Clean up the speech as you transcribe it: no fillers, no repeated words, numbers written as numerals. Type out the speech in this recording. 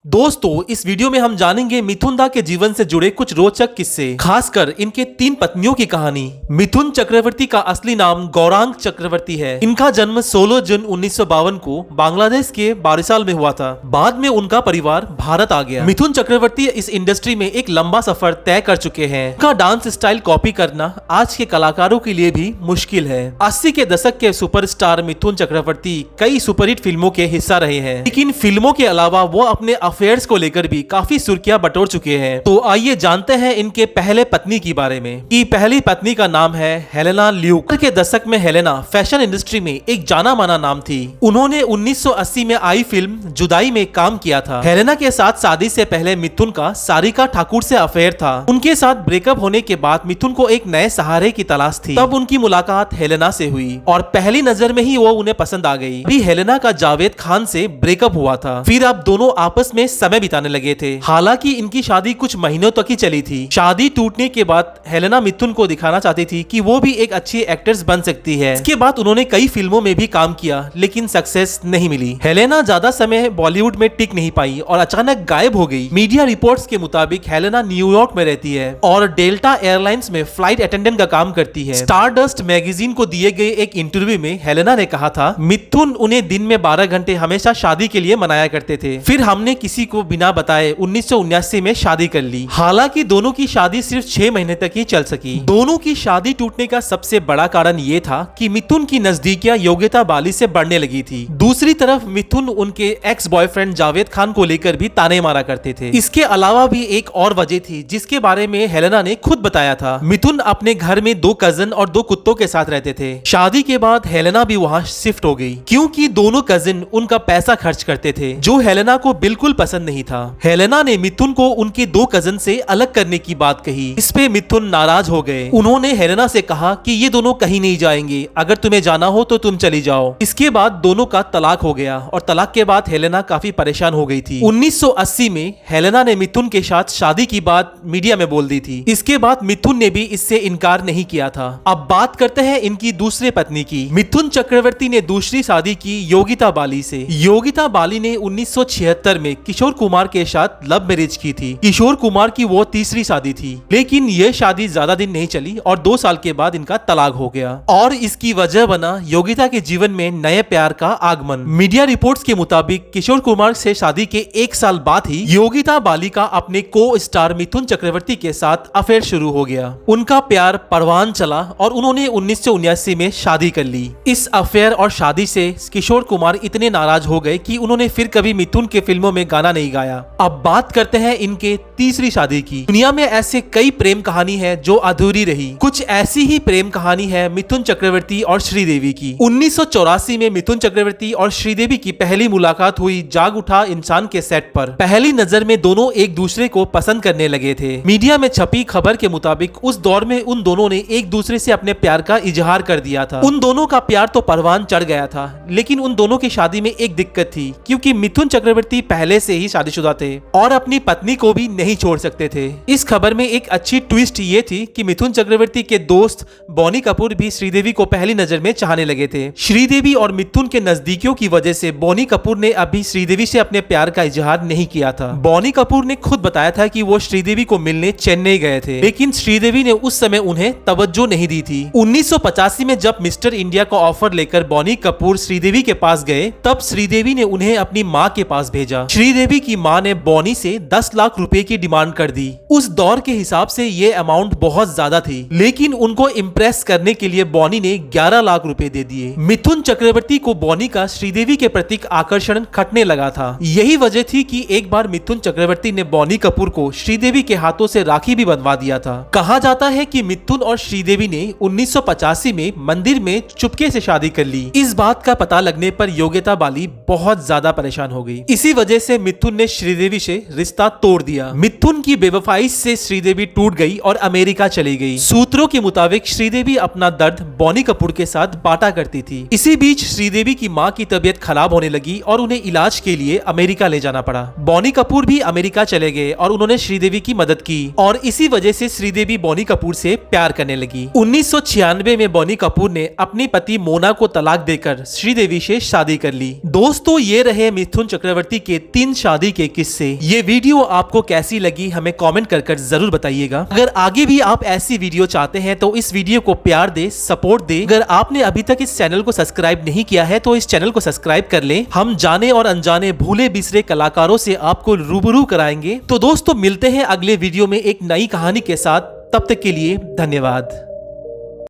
दोस्तों, इस वीडियो में हम जानेंगे मिथुन दा के जीवन से जुड़े कुछ रोचक किस्से, खासकर इनके 3 पत्नियों की कहानी। मिथुन चक्रवर्ती का असली नाम गौरांग चक्रवर्ती है। इनका जन्म 16 जून 1952 को बांग्लादेश के बारिसाल में हुआ था। बाद में उनका परिवार भारत आ गया। मिथुन चक्रवर्ती इस इंडस्ट्री में एक लंबा सफर तय कर चुके हैं। उनका डांस स्टाइल कॉपी करना आज के कलाकारों के लिए भी मुश्किल है। 80 के दशक के सुपरस्टार मिथुन चक्रवर्ती कई सुपरहिट फिल्मों के हिस्सा रहे हैं, लेकिन फिल्मों के अलावा वो अपने अफेयर्स को लेकर भी काफी सुर्खियां बटोर चुके हैं। तो आइए जानते हैं इनके पहले पत्नी के बारे में। कि पहली पत्नी का नाम है हेलेना ल्यूक। के दशक में हेलेना फैशन इंडस्ट्री में एक जाना माना नाम थी। उन्होंने 1980 में आई फिल्म जुदाई में काम किया था। हेलेना के साथ शादी से पहले मिथुन का सारिका ठाकुर से अफेयर था। उनके साथ ब्रेकअप होने के बाद मिथुन को एक नए सहारे की तलाश थी। तब उनकी मुलाकात हेलेना से हुई और पहली नजर में ही वो उन्हें पसंद आ गई। अभी हेलेना का जावेद खान से ब्रेकअप हुआ था। फिर अब दोनों आपस में समय बिताने लगे थे। हालांकि इनकी शादी कुछ महीनों तक ही चली थी। शादी टूटने के बाद हेलेना मिथुन को दिखाना चाहती थी कि वो भी एक अच्छी एक्ट्रेस बन सकती है। इसके बाद उन्होंने कई फिल्मों में भी काम किया, लेकिन सक्सेस नहीं मिली। हेलेना ज्यादा समय बॉलीवुड में टिक नहीं पाई और अचानक गायब हो गई। मीडिया रिपोर्ट्स के मुताबिक हेलेना न्यूयॉर्क में रहती है और डेल्टा एयरलाइंस में फ्लाइट अटेंडेंट का काम करती है। स्टारडस्ट मैगजीन को दिए गए एक इंटरव्यू में हेलेना ने कहा था, मिथुन उन्हें दिन में 12 घंटे हमेशा शादी के लिए मनाया करते थे। फिर हमने किसी को बिना बताए 1979 में शादी कर ली। हालांकि दोनों की शादी सिर्फ 6 महीने तक ही चल सकी। दोनों की शादी टूटने का सबसे बड़ा कारण ये था कि मिथुन की नजदीकियां योगिता बाली से बढ़ने लगी थी। दूसरी तरफ मिथुन उनके एक्स बॉयफ्रेंड जावेद खान को लेकर भी ताने मारा करते थे। इसके अलावा भी एक और वजह थी जिसके बारे में हेलेना ने खुद बताया था। मिथुन अपने घर में 2 कजिन और 2 कुत्तों के साथ रहते थे। शादी के बाद हेलेना भी वहां शिफ्ट हो गई, क्योंकि दोनों कजिन उनका पैसा खर्च करते थे, जो हेलेना को बिल्कुल पसंद नहीं था। हेलेना ने मिथुन को उनके 2 कजिन से अलग करने की बात कही। इस पे मिथुन नाराज हो गए। उन्होंने हेलेना से कहा कि ये दोनों कहीं नहीं जाएंगे, अगर तुम्हें जाना हो तो तुम चली जाओ। इसके बाद दोनों का तलाक हो गया और तलाक के बाद हेलेना काफी परेशान हो गई थी। 1980 में हेलेना ने मिथुन के साथ शादी की बात मीडिया में बोल दी थी। इसके बाद मिथुन ने भी इससे इनकार नहीं किया था। अब बात करते हैं इनकी दूसरे पत्नी की। मिथुन चक्रवर्ती ने दूसरी शादी की योगिता बाली से। योगिता बाली ने 1976 में किशोर कुमार के साथ लव मैरिज की थी। किशोर कुमार की वो तीसरी शादी थी, लेकिन ये शादी ज्यादा दिन नहीं चली और 2 साल के बाद इनका तलाक हो गया और इसकी वजह बना योगिता के जीवन में नए प्यार का आगमन। मीडिया रिपोर्ट्स के मुताबिक किशोर कुमार से शादी के 1 साल बाद ही योगिता बाली का अपने को स्टार मिथुन चक्रवर्ती के साथ अफेयर शुरू हो गया। उनका प्यार परवान चला और उन्होंने 1979 में शादी कर ली। इस अफेयर और शादी से किशोर कुमार इतने नाराज हो गए कि उन्होंने फिर कभी मिथुन के फिल्मों में गाना नहीं गाया। अब बात करते हैं इनके तीसरी शादी की। दुनिया में ऐसे कई प्रेम कहानी है जो अधूरी रही। कुछ ऐसी ही प्रेम कहानी है मिथुन चक्रवर्ती और श्रीदेवी की। 1984 में मिथुन चक्रवर्ती और श्रीदेवी की पहली मुलाकात हुई जाग उठा इंसान के सेट पर। पहली नजर में दोनों एक दूसरे को पसंद करने लगे थे। मीडिया में छपी खबर के मुताबिक उस दौर में उन दोनों ने एक दूसरे से अपने प्यार का इजहार कर दिया था। उन दोनों का प्यार तो परवान चढ़ गया था, लेकिन उन दोनों की शादी में एक दिक्कत थी, क्योंकि मिथुन चक्रवर्ती पहले से ही शादीशुदा थे और अपनी पत्नी को भी नहीं छोड़ सकते थे। इस खबर में एक अच्छी ट्विस्ट ये थी कि मिथुन चक्रवर्ती के दोस्त बॉनी कपूर भी श्रीदेवी को पहली नजर में चाहने लगे थे। श्रीदेवी और मिथुन के नजदीकियों की वजह से बॉनी कपूर ने अभी श्रीदेवी से अपने प्यार का इजहार नहीं किया था। बॉनी कपूर ने खुद बताया था कि वो श्रीदेवी को मिलने चेन्नई गए थे, लेकिन श्रीदेवी ने उस समय उन्हें तवज्जो नहीं दी थी। 1985 में जब मिस्टर इंडिया का ऑफर लेकर बॉनी कपूर श्रीदेवी के पास गए, तब श्रीदेवी ने उन्हें अपनी माँ के पास भेजा। श्रीदेवी की माँ ने बॉनी से 10 लाख रुपए की डिमांड कर दी। उस दौर के हिसाब से ये अमाउंट बहुत ज्यादा थी, लेकिन उनको इम्प्रेस करने के लिए बॉनी ने 11 लाख रुपए दे दिए। मिथुन चक्रवर्ती को बॉनी का श्रीदेवी के प्रति आकर्षण खटने लगा था। यही वजह थी कि एक बार मिथुन चक्रवर्ती ने बॉनी कपूर को श्रीदेवी के हाथों से राखी भी बंधवा दिया था। कहा जाता है कि मिथुन और श्रीदेवी ने 1985 में मंदिर में चुपके से शादी कर ली। इस बात का पता लगने पर योगिता बाली बहुत ज्यादा परेशान हो गई। इसी वजह से मिथुन ने श्रीदेवी से रिश्ता तोड़ दिया। मिथुन की बेवफाई से श्रीदेवी टूट गई और अमेरिका चली गई। सूत्रों के मुताबिक श्रीदेवी अपना दर्द बॉनी कपूर के साथ बांटा करती थी। इसी बीच श्रीदेवी की मां की तबीयत खराब होने लगी और उन्हें इलाज के लिए अमेरिका ले जाना पड़ा। बॉनी कपूर भी अमेरिका चले गए और उन्होंने श्रीदेवी की मदद की और इसी वजह से श्रीदेवी बॉनी कपूर से प्यार करने लगी। 1996 में बॉनी कपूर ने अपनी पति मोना को तलाक देकर श्रीदेवी से शादी कर ली। दोस्तों, ये रहे मिथुन चक्रवर्ती के 3 शादी के किस्से। ये वीडियो आपको कैसी लगी हमें कमेंट कर जरूर बताइएगा। अगर आगे भी आप ऐसी वीडियो चाहते हैं तो इस वीडियो को प्यार दे, सपोर्ट दे। अगर आपने अभी तक इस चैनल को सब्सक्राइब नहीं किया है तो इस चैनल को सब्सक्राइब कर ले। हम जाने और अनजाने भूले बिसरे कलाकारों से आपको रूबरू कराएंगे। तो दोस्तों, मिलते हैं अगले वीडियो में एक नई कहानी के साथ। तब तक के लिए धन्यवाद।